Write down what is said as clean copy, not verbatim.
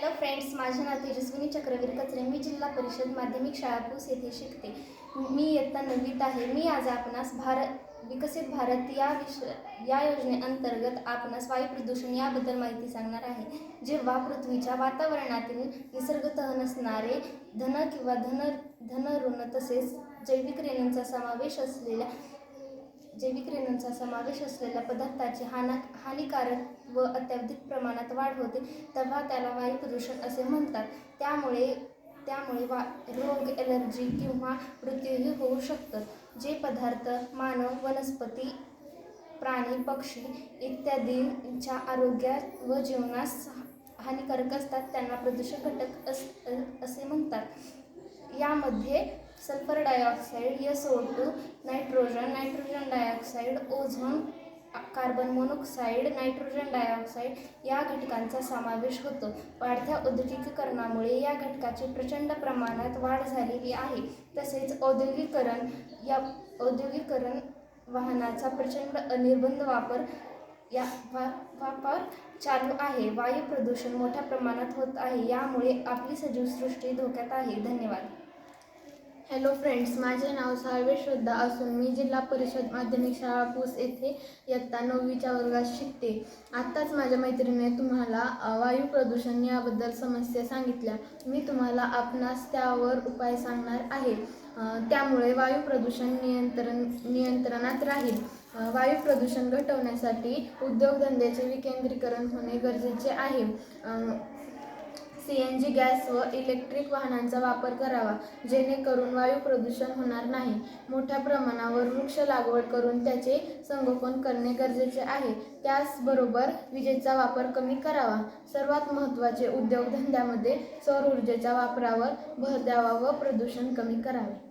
Hello friends, माझे नाव तेजस्विनी चक्रवीर कचरे. मी जिल्हा परिषद माध्यमिक शाळा पूस येथे शिकते. मी इयत्ता 9वीत आहे. मी आज आपणास विकसित भारत या योजनेअंतर्गत आपणास वायू प्रदूषण याबद्दल माहिती सांगणार आहे. जेव्हा पृथ्वीच्या वातावरणातील निसर्गतः नसणारे धन किंवा धन ऋण तसेच जैविक रेणूंचा समावेश असलेल्या पदार्थाची हानिकारक व अत्याधिक प्रमाणात वाढ होते, तेव्हा त्याला वायू प्रदूषण असे म्हणतात. त्यामुळे रोग, ॲलर्जी किंवा मृत्यूही होऊ शकतात. जे पदार्थ मानव, वनस्पती, प्राणी, पक्षी इत्यादींच्या आरोग्य व जीवनास हानिकारक असतात त्यांना प्रदूषक घटक असे म्हणतात. यामध्ये sulphur dioxide, SO2, nitrogen dioxide, ozone, carbon monoxide, nitrogen dioxide या घटकांचा समावेश होतो. वाढत्या औद्योगिकीकरणामुळे या घटकाची प्रचंड प्रमाणात वाढ झालेली आहे. तसेच औद्योगिकीकरण, वाहनाचा प्रचंड निर्बंध वापर चालू आहे. वायू प्रदूषण मोठ्या प्रमाणात होत आहे. यामुळे आपली सजीव सृष्टी धोक्यात आहे. धन्यवाद. हॅलो फ्रेंड्स, माझे नाव साळवे श्रद्धा असून मी जिल्हा परिषद माध्यमिक शाळा पूस येथे इयत्ता 9वीच्या वर्गात शिकते. आत्ताच माझ्या मैत्रिणीने तुम्हाला वायू प्रदूषण याबद्दल समस्या सांगितल्या. मी तुम्हाला आपणास त्यावर उपाय सांगणार आहे. त्यामुळे वायू प्रदूषण नियंत्रणात राहील. वायू प्रदूषण घटवण्यासाठी उद्योगधंद्याचे विकेंद्रीकरण होणे गरजेचे आहे. CNG गॅस व इलेक्ट्रिक वाहनांचा वापर करावा, जेणेकरून वायू प्रदूषण होणार नाही. मोठ्या प्रमाणावर वृक्ष लागवड करून त्याचे संगोपन करणे गरजेचे आहे. त्याचबरोबर विजेचा वापर कमी करावा. सर्वात महत्त्वाचे, उद्योगधंद्यामध्ये सौर ऊर्जेच्या वापरावर भर द्यावा व प्रदूषण कमी करावे.